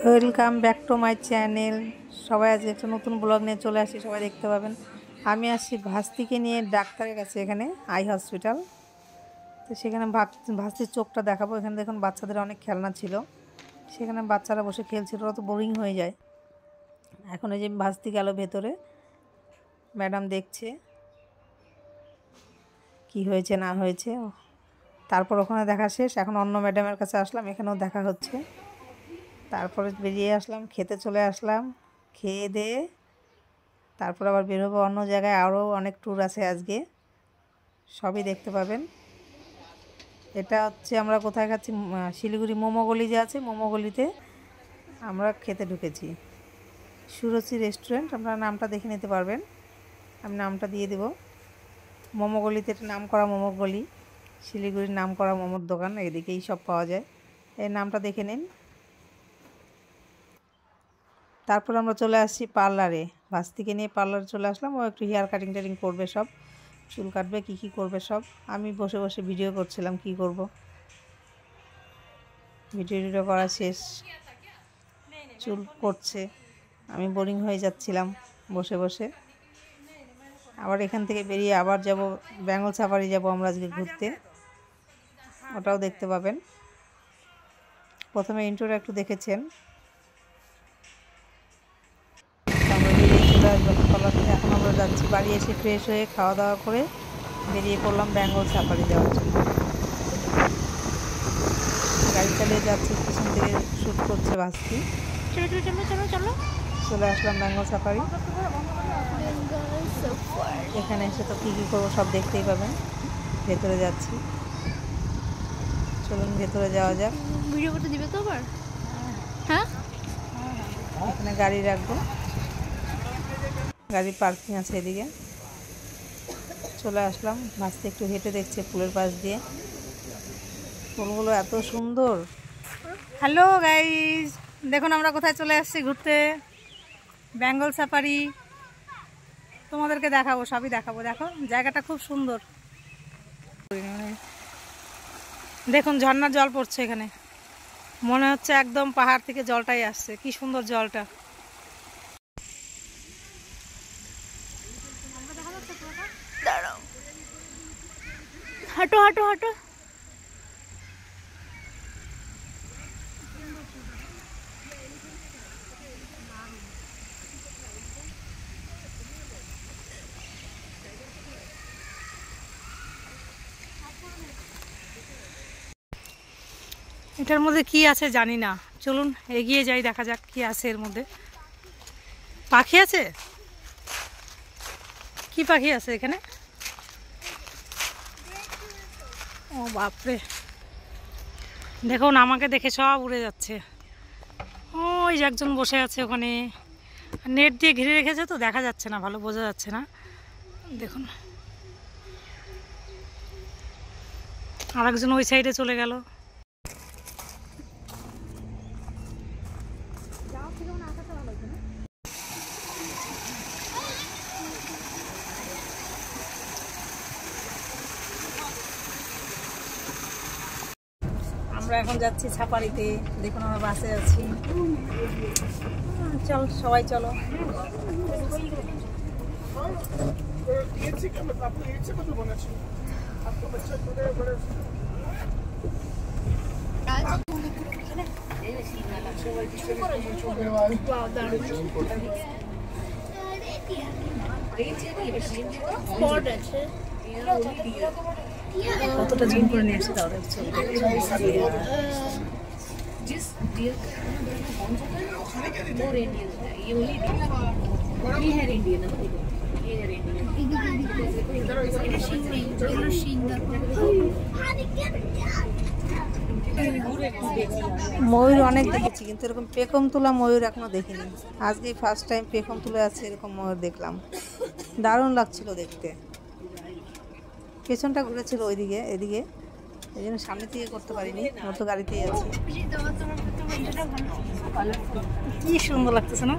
Welcome back to my channel. সবাই আজ একটা নতুন ব্লগ নিয়ে চলে আসি, সবাই দেখতে পাবেন। আমি আসছি ভাস্তিকে নিয়ে ডাক্তারের কাছে, এখানে আই হসপিটাল। তো সেখানে ভাস্তির চোখটা দেখাবো। এখানে দেখুন বাচ্চাদের অনেক খেলনা ছিল, সেখানে বাচ্চারা বসে খেলছিল, ওরা তো বোরিং হয়ে যায়। এখন এই যে ভাস্তি গেল ভেতরে, ম্যাডাম দেখছে কি হয়েছে না হয়েছে। তারপর ওখানে দেখা শেষ, এখন অন্য ম্যাডামের কাছে আসলাম, এখানেও দেখা হচ্ছে। তারপরে বেরিয়ে আসলাম, খেতে চলে আসলাম, খেয়ে দিয়ে তারপর আবার বেরোবো অন্য জায়গায়। আরও অনেক ট্যুর আছে আজকে, সবই দেখতে পাবেন। এটা হচ্ছে আমরা কোথায় খাচ্ছি, শিলিগুড়ি মোমো গলি যে আছে, মোমো গলিতে আমরা খেতে ঢুকেছি। সুরুচি রেস্টুরেন্ট, আপনারা নামটা দেখে নিতে পারবেন, আমি নামটা দিয়ে দেব। মোমো গলিতে, এটা নাম করা মোমো গলি, শিলিগুড়ির নাম করা মোমোর দোকান, এদিকেই সব পাওয়া যায়, এই নামটা দেখে নিন। তারপর আমরা চলে আসছি পার্লারে, ভাস্তিকে নিয়ে পার্লারে চলে আসলাম। ও একটু হেয়ার কাটিং টাটিং করবে, সব চুল কাটবে, কি করবে সব। আমি বসে বসে ভিডিও করছিলাম, কি করব। ভিডিও করা শেষ, চুল করছে, আমি বোরিং হয়ে যাচ্ছিলাম বসে বসে। আবার এখান থেকে বেরিয়ে আবার যাব বেঙ্গল সাফারি, যাব আমরা আজকে ঘুরতে, ওটাও দেখতে পাবেন। প্রথমে ইন্ট্রোটা একটু দেখেছেন। এখন আমরা যাচ্ছি বাড়ি, এসে ফ্রেশ হয়ে খাওয়া দাওয়া করে বেরিয়ে পড়লাম বেঙ্গল সাফারি যাওয়ার জন্য। গাড়ি চালিয়ে যাচ্ছি, পিছন থেকে শ্যুট করছে ভাস্তি। চলে আসলাম বেঙ্গল সাফারি। এখানে এসে তো কী করবো সব দেখতেই পাবেন। ভেতরে যাচ্ছি, চলুন ভেতরে যাওয়া যাক। ভিডিও করতে দিবে তো আবার? হ্যাঁ, এখানে গাড়ি রাখবো, গাড়ি পার্কিং আছে এদিকে। চলে আসলাম, ভাস্তি একটু হেঁটে দেখছে ফুলের পাশ দিয়ে, ফুলগুলো এত সুন্দর। হ্যালো গাইস, দেখুন আমরা কোথায় চলে আসছি ঘুরতে, বেঙ্গল সাফারি। তোমাদেরকে দেখাবো, সবই দেখাবো। দেখো জায়গাটা খুব সুন্দর, দেখুন ঝর্ণার জল পড়ছে এখানে, মনে হচ্ছে একদম পাহাড় থেকে জলটাই আসছে, কি সুন্দর জলটা। হাঁটো হাঁটো হাঁটো। এটার মধ্যে কি আছে জানি না, চলুন এগিয়ে যাই, দেখা যাক কি আছে এর মধ্যে। পাখি আছে, কি পাখি আছে এখানে? ও বাপরে, দেখুন আমাকে দেখে সব উড়ে যাচ্ছে। ওই যে একজন বসে আছে ওখানে, নেট দিয়ে ঘিরে রেখেছে তো দেখা যাচ্ছে না, ভালো বোঝা যাচ্ছে না। দেখুন আরেকজন ওই সাইডে চলে গেল। আমরা এখন যাচ্ছি ছাপাড়িতে, দেখুন আমরা বাসে আছি। চল সবাই চলো। কতটা জুম করে নিয়ে আসছে তাও দেখছো। ময়ূর অনেক দেখেছি, কিন্তু এরকম পেখম তোলা ময়ূর এখনো দেখিনি। আজকেই ফার্স্ট টাইম পেখম তুলে আছে এরকম ময়ূর দেখলাম, দারুণ লাগছিল দেখতে। পেছনটা ঘুরেছিল ওইদিকে, এদিকে, এই জন্য সামনে থেকে করতে পারিনি, ওর তো গাড়িতেই আছে। কি সুন্দর লাগতেছে না?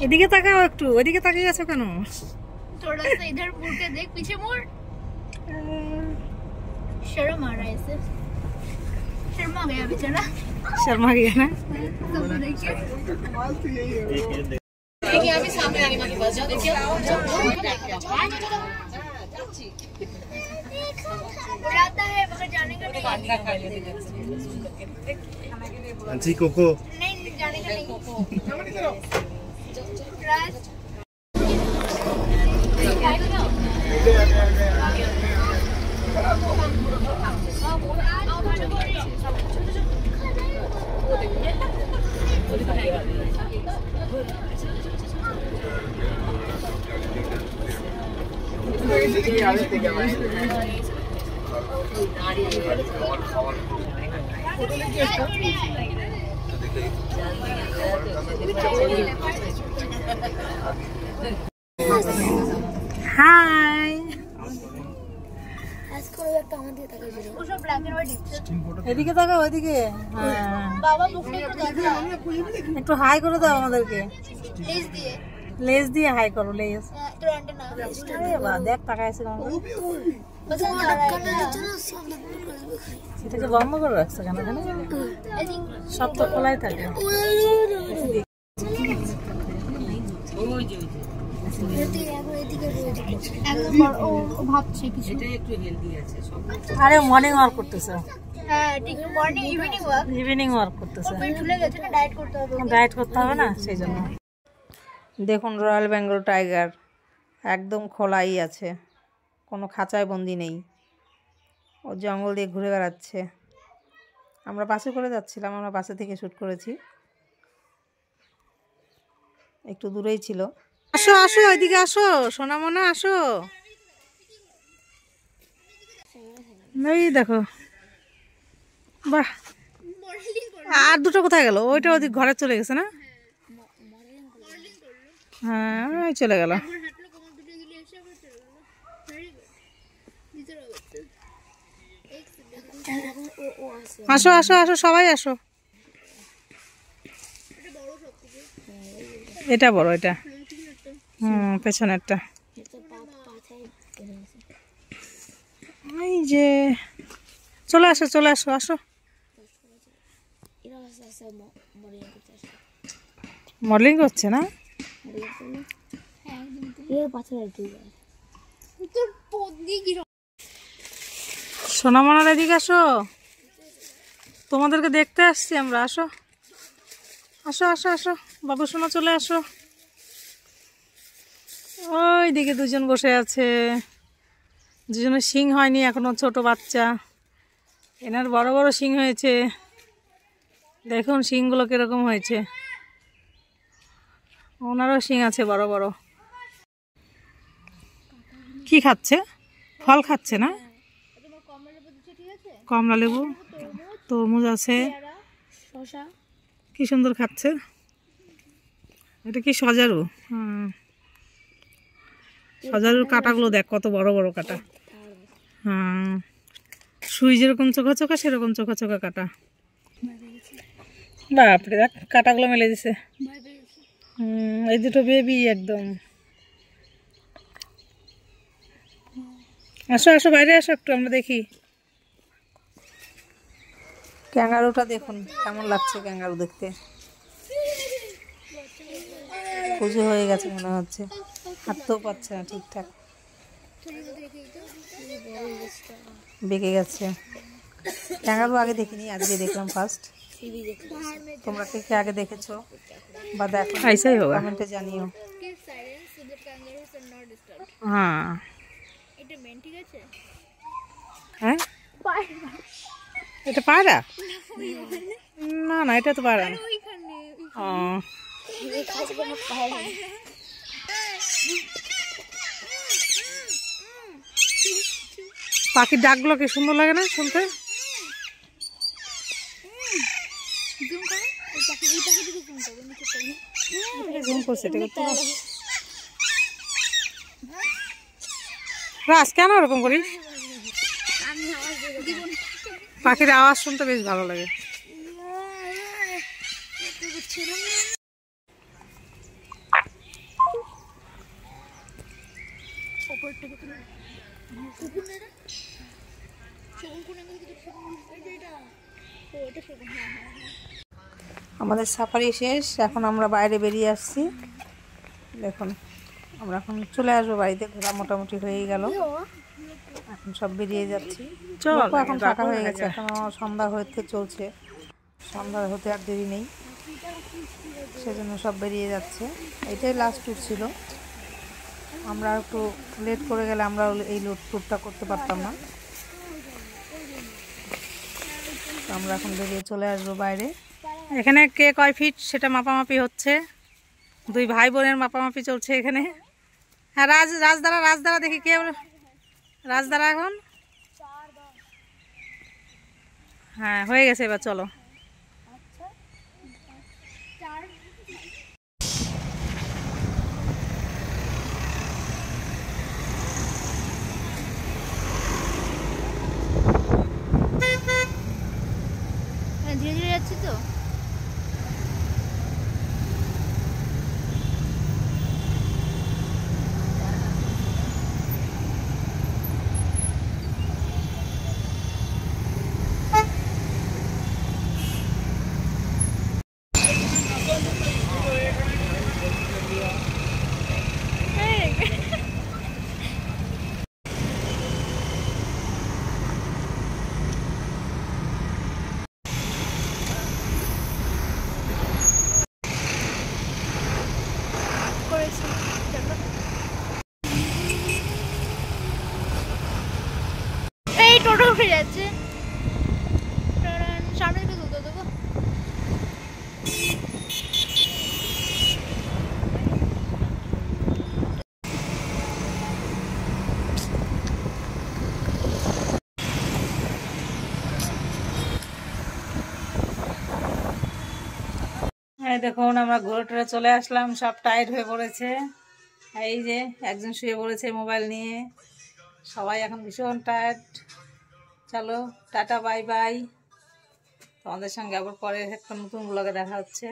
এদিকে তাকাও একটু, ওইদিকে তাকিয়ে আছো কেন? थोड़ा सा इधर मुड़ के देख, पीछे मुड़। शर्म आ रहा है इसे, शर्मा गया बेचारा। शर्मा गया ना। तो देखिए देखिए अभी सामने आने वाली बस जाओ देखिए उड़ाता है मगर जाने का नहीं। आंटी कोको नहीं जाने का नहीं। राज হাই। उसमें ब्लैक एंड व्हाइट এদিকে তাকাও, ওইদিকে। হ্যাঁ, बाबा बुक नहीं तो देखा একটু হাই করে দাও আমাদেরকে। प्लीज दिए লেজ দিয়ে হাই করো, লেজ। तो एंटेना আরে বাহ, দেখ তাকায় আছে কেমন। पसंद आ रहा है। এটাকে বন্ধ করে রাখছো কেন? জানো आई थिंक সব তো খোলাই থাকে। ভাবছি কিছু। আরে মর্নিং ওয়াক করতেছে, হ্যাঁ ঠিক morning evening walk. Evening walk করতেছে। পেট ঝুলে গেছে না, ডায়েট করতে হবে। ডায়েট করতে হবে না, সেই জন্য। দেখুন রয়্যাল বেঙ্গল টাইগার একদম খোলাই আছে, কোনো খাঁচায় বন্দি নেই। ও জঙ্গল দিয়ে ঘুরে বেড়াচ্ছে। আমরা বাসে করে যাচ্ছিলাম, আমরা বাসে থেকে শ্যুট করেছি, একটু দূরেই ছিল। আসো আসো, ওইদিকে আসো সোনামনা, আসো। এই দেখো, বাহ। আর দুটো কোথায় গেল? ওইটা ওদিক ঘরে চলে গেছে না? হ্যাঁ ওই চলে গেল। আসো আসো আসো, সবাই আসো। এটা বড়, এটা পেছনেরটা। এই যে চলে আসো চলে আসো, আসো। মডেলিং করছে না? সোনামনার এদিকে আসো, তোমাদেরকে দেখতে আসছি আমরা। আসো আসো আসো আসো, বাবু সোনা চলে আসো। ওই দিকে দুজন বসে আছে, দুজনের শিং হয়নি এখনো, ছোট বাচ্চা। এনার বড় বড় শিং হয়েছে, দেখুন শিংগুলো কিরকম হয়েছে। ওনারও শিং আছে বড় বড়। কি খাচ্ছে? ফল খাচ্ছে না? কমলা লেবু, তরমুজ আছে, শসা। কি সুন্দর খাচ্ছে। এটা কি সজারু? সজারুর কাঁটাগুলো দেখ কত বড় বড় কাঁটা। হ্যাঁ, সুই যেরকম চোখা চোখা সেরকম চোখা চোখা কাঁটা। বাপরে, দেখ কাঁটাগুলো মেলে দিছে। এই দুটো বেবি একদম। আসো আসো, বাইরে আসো একটু, আমরা দেখি। ক্যাঙ্গারুটা দেখুন কেমন লাগছে, ক্যাঙ্গারু দেখতে। পুজো হয়ে গেছে মনে হচ্ছে, হাঁটতেও পারছে না ঠিকঠাক, বেঁকে গেছে। ক্যাঙ্গারু আগে দেখিনি, আজকে দেখলাম ফার্স্ট। তোমরা কে কে আগে দেখেছো বা দেখো কমেন্টে জানিও। হ্যাঁ হ্যাঁ, এটা পায়রা? না না, এটা তো পায়রা না। ও, পাখির ডাকগুলো কি সুন্দর লাগে না শুনতে? রাজ কেন ওরকম করিস? পাখির আওয়াজ শুনতে বেশ ভালো লাগে। আমাদের সাফারি শেষ, এখন আমরা বাইরে বেরিয়ে আসছি। দেখুন আমরা এখন চলে আসবো বাড়িতে, ঘোরা মোটামুটি হয়ে গেল, এখন সব বেরিয়ে যাচ্ছি। লোকও এখন ফাঁকা হয়ে গেছে, এখনো সন্ধ্যা হতে চলছে, সন্ধ্যা হতে আর দেরি নেই, সেজন্য সব বেরিয়ে যাচ্ছে। এটাই লাস্ট ট্যুর ছিল, আমরা একটু লেট করে গেলে আমরা এই ট্যুরটা করতে পারতাম না। তো আমরা এখন বেরিয়ে চলে আসবো বাইরে। এখানে কে কয় ফিট সেটা মাপামাপি হচ্ছে, দুই ভাই বোনের মাপামাপি চলছে এখানে। হ্যাঁ রাজদারা দেখি কে রাজদারা এখন। হ্যাঁ হয়ে গেছে, এবার চলো। ধীরে ধীরে যাচ্ছি তো। এই টোটো উঠে যাচ্ছে, সামনে একটু তুলতে দেবো। এই দেখুন আমরা ঘুরে টুরে চলে আসলাম, সব টায়ার্ড হয়ে পড়েছে। এই যে একজন শুয়ে পড়েছে মোবাইল নিয়ে, সবাই এখন ভীষণ টায়ার্ড। চলো টাটা বাই বাই, তোমাদের সঙ্গে আবার পরে একটা নতুন ব্লগে দেখা হচ্ছে।